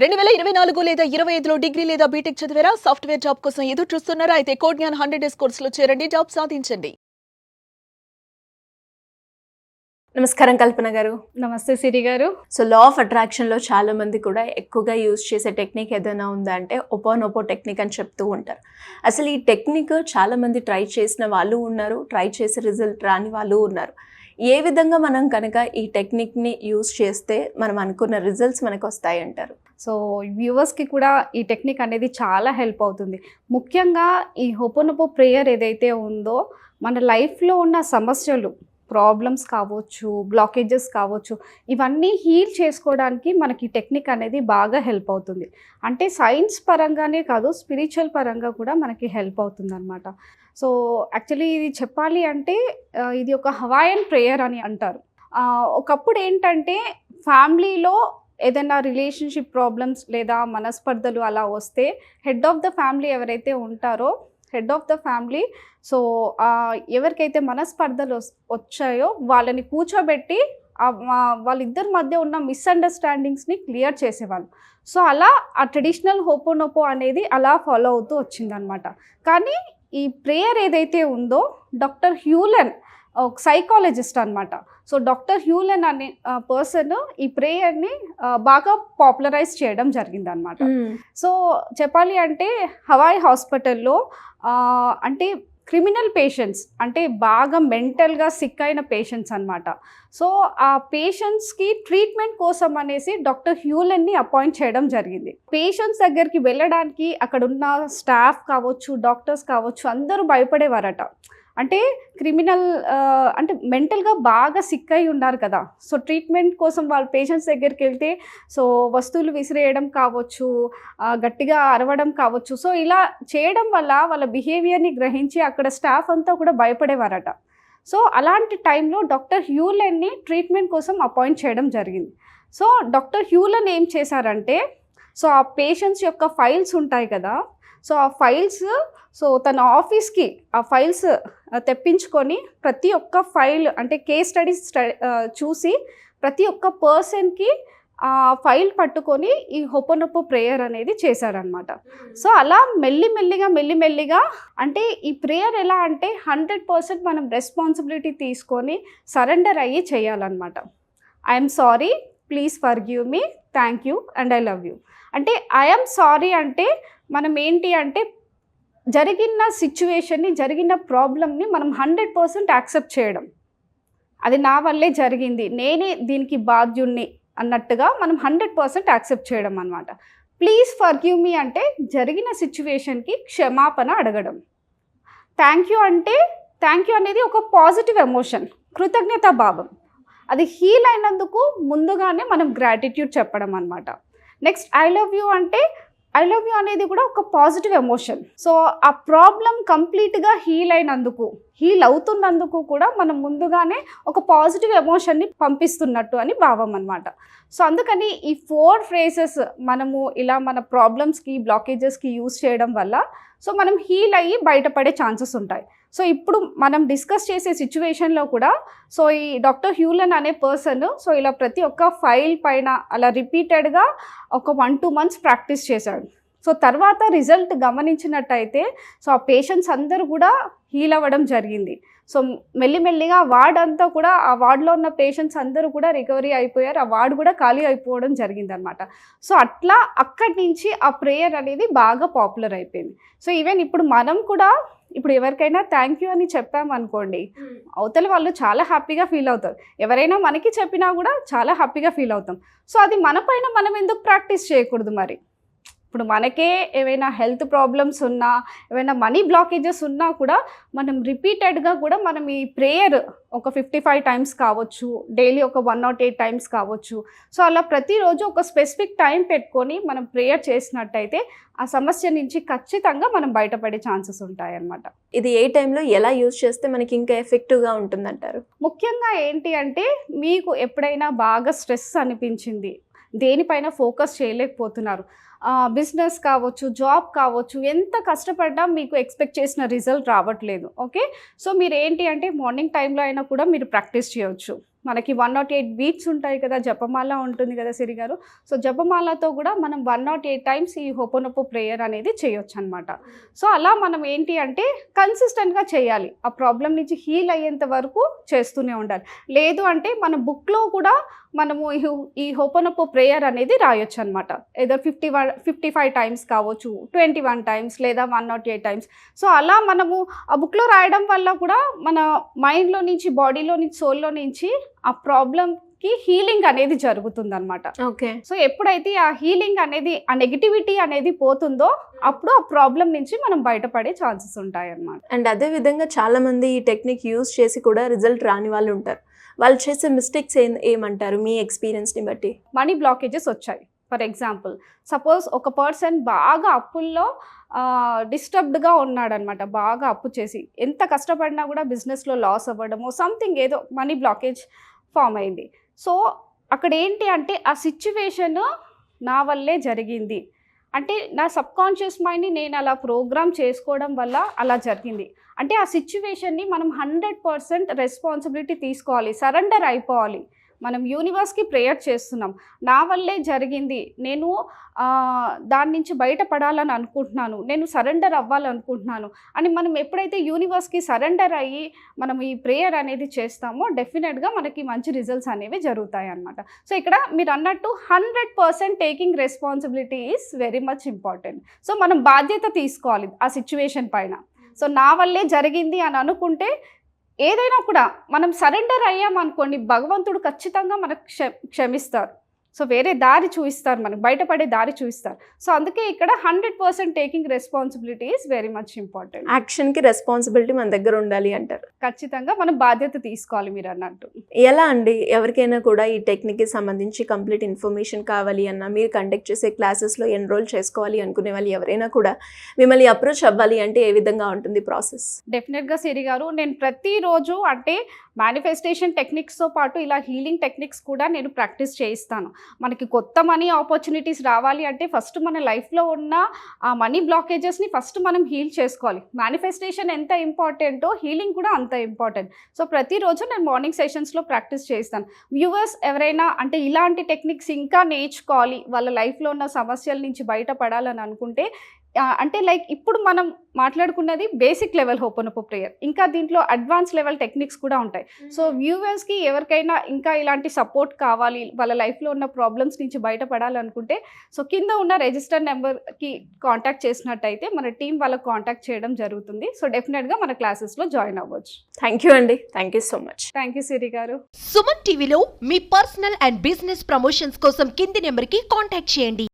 2024 లేదా 25లో డిగ్రీ లేదా బీటెక్ చదివారా? సాఫ్ట్‌వేర్ జాబ్ కోసం ఎదురు చూస్తున్నారా? అయితే కోడ్‌జ్ఞాన్ 100 డేస్ కోర్సులో చేరండి. జాబ్ సాధించండి. నమస్కారం కల్పన గారు. నమస్తే సిరి గారు. సో లా ఆఫ్ అట్రాక్షన్లో చాలా మంది కూడా ఎక్కువగా యూజ్ చేసే టెక్నిక్ ఏదైనా ఉందా అంటే ఒపోనోపో టెక్నిక్ అని చెప్తూ ఉంటారు. అసలు ఈ టెక్నిక్ చాలా మంది ట్రై చేసిన వాళ్ళు ఉన్నారు, ట్రై చేసి రిజల్ట్ రాని వాళ్ళు ఉన్నారు. ఏ విధంగా మనం కనుక ఈ టెక్నిక్ని యూజ్ చేస్తే మనం అనుకున్న రిజల్ట్స్ మనకు వస్తాయి అంటారు? సో వ్యూవర్స్కి కూడా ఈ టెక్నిక్ అనేది చాలా హెల్ప్ అవుతుంది. ముఖ్యంగా ఈ హోపోనోపో ప్రేయర్ ఏదైతే ఉందో మన లైఫ్లో ఉన్న సమస్యలు, ప్రాబ్లమ్స్ కావచ్చు, బ్లాకేజెస్ కావచ్చు, ఇవన్నీ హీల్ చేసుకోవడానికి మనకి టెక్నిక్ అనేది బాగా హెల్ప్ అవుతుంది. అంటే సైన్స్ పరంగానే కాదు, స్పిరిచువల్ పరంగా కూడా మనకి హెల్ప్ అవుతుంది అనమాట. సో యాక్చువల్లీ ఇది చెప్పాలి అంటే ఇది ఒక హవాయన్ ప్రేయర్ అని అంటారు. ఒకప్పుడు ఏంటంటే ఫ్యామిలీలో ఏదైనా రిలేషన్షిప్ ప్రాబ్లమ్స్ లేదా మనస్పర్ధలు అలా వస్తే హెడ్ ఆఫ్ ద ఫ్యామిలీ ఎవరైతే ఉంటారో, head of the family, so ఎవరికైతే మనస్పర్ధలు వచ్చాయో వాళ్ళని కూర్చోబెట్టి వాళ్ళిద్దరి మధ్య ఉన్న మిస్అండర్స్టాండింగ్స్ని క్లియర్ చేసేవాళ్ళు. సో అలా ఆ ట్రెడిషనల్ హోపోనోపో అనేది అలా ఫాలో అవుతూ వచ్చిందనమాట. కానీ ఈ ప్రేయర్ ఏదైతే ఉందో డాక్టర్ హ్యూలెన్ ఒక సైకాలజిస్ట్ అనమాట. సో డాక్టర్ హ్యూలెన్ అనే పర్సన్ ఈ ప్రేయర్ని బాగా పాపులరైజ్ చేయడం జరిగిందనమాట. సో చెప్పాలి అంటే హవాయ్ హాస్పిటల్లో అంటే క్రిమినల్ పేషెంట్స్, అంటే బాగా మెంటల్గా సిక్ అయిన పేషెంట్స్ అనమాట. సో ఆ పేషెంట్స్కి ట్రీట్మెంట్ కోసం అనేసి డాక్టర్ హ్యూలెన్ని అపాయింట్ చేయడం జరిగింది. పేషెంట్స్ దగ్గరికి వెళ్ళడానికి అక్కడ ఉన్న స్టాఫ్ కావచ్చు, డాక్టర్స్ కావచ్చు, అందరూ భయపడేవారట. అంటే క్రిమినల్ అంటే మెంటల్గా బాగా సిక్ అయి ఉన్నారు కదా. సో ట్రీట్మెంట్ కోసం వాళ్ళ పేషెంట్స్ దగ్గరికి వెళ్తే సో వస్తువులు విసిరేయడం కావచ్చు, గట్టిగా అరవడం కావచ్చు. సో ఇలా చేయడం వల్ల వాళ్ళ బిహేవియర్ని గ్రహించి అక్కడ స్టాఫ్ అంతా కూడా భయపడేవారట. సో అలాంటి టైంలో డాక్టర్ హ్యూలెన్ని ట్రీట్మెంట్ కోసం అపాయింట్ చేయడం జరిగింది. సో డాక్టర్ హ్యూలెన్ ఏం చేశారంటే, సో ఆ పేషెంట్స్ యొక్క ఫైల్స్ ఉంటాయి కదా, సో ఆ ఫైల్స్, సో తన ఆఫీస్కి ఆ ఫైల్స్ తెప్పించుకొని ప్రతి ఒక్క ఫైల్ అంటే కేస్ స్టడీస్ చూసి ప్రతి ఒక్క పర్సన్కి ఆ ఫైల్ పట్టుకొని ఈ హోపోనోపో ప్రేయర్ అనేది చేశారనమాట. సో అలా మెల్లిమెల్లిగా అంటే ఈ ప్రేయర్ ఎలా అంటే 100% మనం రెస్పాన్సిబిలిటీ తీసుకొని సరెండర్ అయ్యి చేయాలన్నమాట. I'm sorry, please forgive me, thank you and I love you. అంటే ఐఎమ్ సారీ అంటే మనం ఏంటి అంటే జరిగిన సిచ్యువేషన్ని, జరిగిన ప్రాబ్లమ్ని మనం 100% యాక్సెప్ట్ చేయడం. అది నా వల్లే జరిగింది, నేనే దీనికి బాధ్యుణ్ణి అన్నట్టుగా మనం 100% యాక్సెప్ట్ చేయడం అనమాట. ప్లీజ్ ఫర్గివ్ మీ అంటే జరిగిన సిచ్యువేషన్కి క్షమాపణ అడగడం. థ్యాంక్ యూ అంటే థ్యాంక్ యూ అనేది ఒక పాజిటివ్ ఎమోషన్, కృతజ్ఞతా భావం. అది హీల్ అయినందుకు ముందుగానే మనం గ్రాటిట్యూడ్ చెప్పడం అనమాట. నెక్స్ట్ ఐ లవ్ యూ అంటే ఐ లవ్ యూ అనేది కూడా ఒక పాజిటివ్ ఎమోషన్. సో ఆ ప్రాబ్లం కంప్లీట్గా హీల్ అయినందుకు, హీల్ అవుతున్నందుకు కూడా మనం ముందుగానే ఒక పాజిటివ్ ఎమోషన్ని పంపిస్తున్నట్టు అని భావం అనమాట. సో అందుకని ఈ 4 ఫ్రేజెస్ మనము ఇలా మన ప్రాబ్లమ్స్కి, బ్లాకేజెస్కి యూజ్ చేయడం వల్ల సో మనం హీల్ అయ్యి బయటపడే ఛాన్సెస్ ఉంటాయి. సో ఇప్పుడు మనం డిస్కస్ చేసే సిచ్యువేషన్లో కూడా సో ఈ డాక్టర్ హ్యూలెన్ అనే పర్సన్ సో ఇలా ప్రతి ఒక్క ఫైల్ పైన అలా రిపీటెడ్గా ఒక 1-2 మంత్స్ ప్రాక్టీస్ చేశాడు. సో తర్వాత రిజల్ట్ గమనించినట్టయితే సో ఆ పేషెంట్స్ అందరూ కూడా హీల్ అవ్వడం జరిగింది. సో మెల్లిమెల్లిగా వార్డ్ అంతా కూడా, ఆ వార్డులో ఉన్న పేషెంట్స్ అందరూ కూడా రికవరీ అయిపోయారు, ఆ వార్డు కూడా ఖాళీ అయిపోవడం జరిగిందనమాట. సో అట్లా అక్కడి నుంచి ఆ ప్రేయర్ అనేది బాగా పాపులర్ అయిపోయింది. సో ఈవెన్ ఇప్పుడు మనం కూడా ఇప్పుడు ఎవరికైనా థ్యాంక్ యూ అని చెప్పామనుకోండి, అవతల వాళ్ళు చాలా హ్యాపీగా ఫీల్ అవుతారు. ఎవరైనా మనకి చెప్పినా కూడా చాలా హ్యాపీగా ఫీల్ అవుతాం. సో అది మన పైన మనం ఎందుకు ప్రాక్టీస్ చేయకూడదు మరి? ఇప్పుడు మనకే ఏవైనా హెల్త్ ప్రాబ్లమ్స్ ఉన్నా, ఏవైనా మనీ బ్లాకేజెస్ ఉన్నా కూడా మనం రిపీటెడ్గా కూడా మనం ఈ ప్రేయర్ ఒక 55 టైమ్స్ కావచ్చు, డైలీ ఒక 108 టైమ్స్ కావచ్చు. సో అలా ప్రతిరోజు ఒక స్పెసిఫిక్ టైం పెట్టుకొని మనం ప్రేయర్ చేసినట్టయితే ఆ సమస్య నుంచి ఖచ్చితంగా మనం బయటపడే ఛాన్సెస్ ఉంటాయన్నమాట. ఇది ఏ టైంలో ఎలా యూజ్ చేస్తే మనకి ఇంకా ఎఫెక్టివ్గా ఉంటుందంటారు? ముఖ్యంగా ఏంటి అంటే మీకు ఎప్పుడైనా బాగా స్ట్రెస్ అనిపించింది, దేనిపైన ఫోకస్ చేయలేకపోతున్నారు, బిజినెస్ కావచ్చు, జాబ్ కావచ్చు, ఎంత కష్టపడ్డా మీకు ఎక్స్పెక్ట్ చేసిన రిజల్ట్ రావట్లేదు, ఓకే. సో మీరు ఏంటి అంటే మార్నింగ్ టైంలో అయినా కూడా మీరు ప్రాక్టీస్ చేయవచ్చు. మనకి 108 బీట్స్ ఉంటాయి కదా, జపమాల ఉంటుంది కదా సిరి గారు. సో జపమాలతో కూడా మనం 108 టైమ్స్ ఈ హోపోనోపో ప్రేయర్ అనేది చేయొచ్చు అనమాట. సో అలా మనం ఏంటి అంటే కన్సిస్టెంట్గా చేయాలి, ఆ ప్రాబ్లం నుంచి హీల్ అయ్యేంత వరకు చేస్తూనే ఉండాలి. లేదు అంటే మన బుక్లో కూడా మనము ఈ హోపోనోపో ప్రేయర్ అనేది రాయొచ్చు అనమాట. ఏదో 55 టైమ్స్ కావచ్చు, 21 టైమ్స్ లేదా 108 టైమ్స్. సో అలా మనము ఆ బుక్లో రాయడం వల్ల కూడా మన మైండ్లో నుంచి, బాడీలో నుంచి, సోల్లో నుంచి ఆ ప్రాబ్లంకి హీలింగ్ అనేది జరుగుతుందన్నమాట. ఓకే. సో ఎప్పుడైతే ఆ హీలింగ్ అనేది, ఆ నెగిటివిటీ అనేది పోతుందో అప్పుడు ఆ ప్రాబ్లం నుంచి మనం బయటపడే ఛాన్సెస్ ఉంటాయి అన్నమాట. అండ్ అదే విధంగా చాలా మంది ఈ టెక్నిక్ యూజ్ చేసి కూడా రిజల్ట్ రాని వాళ్ళు ఉంటారు. వాళ్ళు చేసే మిస్టేక్స్ ఏమంటారు మీ ఎక్స్పీరియన్స్ని బట్టి? మనీ బ్లాకేజెస్ వచ్చాయి. ఫర్ ఎగ్జాంపుల్, సపోజ్ ఒక పర్సన్ బాగా అప్పుల్లో డిస్టర్బ్డ్గా ఉన్నాడనమాట. బాగా అప్పు చేసి ఎంత కష్టపడినా కూడా బిజినెస్లో లాస్ అవ్వడము, సంథింగ్ ఏదో మనీ బ్లాకేజ్ ఫామ్ అయింది. సో అక్కడ ఏంటి అంటే ఆ సిచ్యువేషన్ నా వల్లే జరిగింది అంటే, నా సబ్కాన్షియస్ మైండ్ని నేను అలా ప్రోగ్రామ్ చేసుకోవడం వల్ల అలా జరిగింది అంటే, ఆ సిచ్యువేషన్ని మనం 100% రెస్పాన్సిబిలిటీ తీసుకోవాలి, సరెండర్ అయిపోవాలి. మనం యూనివర్స్కి ప్రేయర్ చేస్తున్నాం, నా వల్లే జరిగింది, నేను దాని నుంచి బయటపడాలని అనుకుంటున్నాను, నేను సరెండర్ అవ్వాలనుకుంటున్నాను అని మనం ఎప్పుడైతే యూనివర్స్కి సరెండర్ అయ్యి మనం ఈ ప్రేయర్ అనేది చేస్తామో డెఫినెట్గా మనకి మంచి రిజల్ట్స్ అనేవి జరుగుతాయి అన్నమాట. సో ఇక్కడ మీరు అన్నట్టు 100% taking responsibility is very much important. So మనం బాధ్యత తీసుకోవాలి ఆ సిచ్యువేషన్ పైన. సో నా వల్లే జరిగింది అని అనుకుంటే ఏదైనా కూడా మనం సరెండర్ అయ్యామనుకోండి, భగవంతుడు ఖచ్చితంగా మనకు క్షమిస్తారు. సో వేరే దారి చూపిస్తారు, మనకు బయటపడే దారి చూపిస్తారు. సో అందుకే ఇక్కడ 100% taking responsibility is very much important. యాక్షన్కి రెస్పాన్సిబిలిటీ మన దగ్గర ఉండాలి అంటారు. ఖచ్చితంగా మనం బాధ్యత తీసుకోవాలి మీరు అన్నట్టు. ఎలా అండి, ఎవరికైనా కూడా ఈ టెక్నిక్కి సంబంధించి కంప్లీట్ ఇన్ఫర్మేషన్ కావాలి అన్నా, మీరు కండక్ట్ చేసే క్లాసెస్లో ఎన్రోల్ చేసుకోవాలి అనుకునే వాళ్ళు ఎవరైనా కూడా మిమ్మల్ని అప్రోచ్ అవ్వాలి అంటే ఏ విధంగా ఉంటుంది ప్రాసెస్? డెఫినెట్గా సిరి గారు, నేను ప్రతిరోజు అంటే మేనిఫెస్టేషన్ టెక్నిక్స్తో పాటు ఇలా హీలింగ్ టెక్నిక్స్ కూడా నేను ప్రాక్టీస్ చేయిస్తాను. మనకి కొత్త మనీ ఆపర్చునిటీస్ రావాలి అంటే ఫస్ట్ మన లైఫ్లో ఉన్న ఆ మనీ బ్లాకేజెస్ని ఫస్ట్ మనం హీల్ చేసుకోవాలి. మేనిఫెస్టేషన్ ఎంత ఇంపార్టెంటో హీలింగ్ కూడా అంత ఇంపార్టెంట్. సో ప్రతిరోజు నేను మార్నింగ్ సెషన్స్లో ప్రాక్టీస్ చేస్తాను. వ్యూవర్స్ ఎవరైనా అంటే ఇలాంటి టెక్నిక్స్ ఇంకా నేర్చుకోవాలి, వాళ్ళ లైఫ్లో ఉన్న సమస్యల నుంచి బయటపడాలని అనుకుంటే, అంటే లైక్ ఇప్పుడు మనం మాట్లాడుకున్నది బేసిక్ లెవెల్ హోపోనోపో ప్రేయర్, ఇంకా దీంట్లో అడ్వాన్స్ లెవెల్ టెక్నిక్స్ కూడా ఉంటాయి. సో వ్యూవర్స్కి ఎవరికైనా ఇంకా ఇలాంటి సపోర్ట్ కావాలి, వాళ్ళ లైఫ్లో ఉన్న ప్రాబ్లమ్స్ నుంచి బయటపడాలనుకుంటే, సో కింద ఉన్న రిజిస్టర్ నెంబర్కి కాంటాక్ట్ చేసినట్టయితే మన టీం వాళ్ళకి కాంటాక్ట్ చేయడం జరుగుతుంది. సో డెఫినెట్గా మన క్లాసెస్లో జాయిన్ అవ్వచ్చు. థ్యాంక్ యూ అండి, thank you so much. Thank you Siri గారు. సుమన్ టీవీలో మీ పర్సనల్ అండ్ బిజినెస్ ప్రమోషన్స్ కోసం కింది నెంబర్కి కాంటాక్ట్ చేయండి.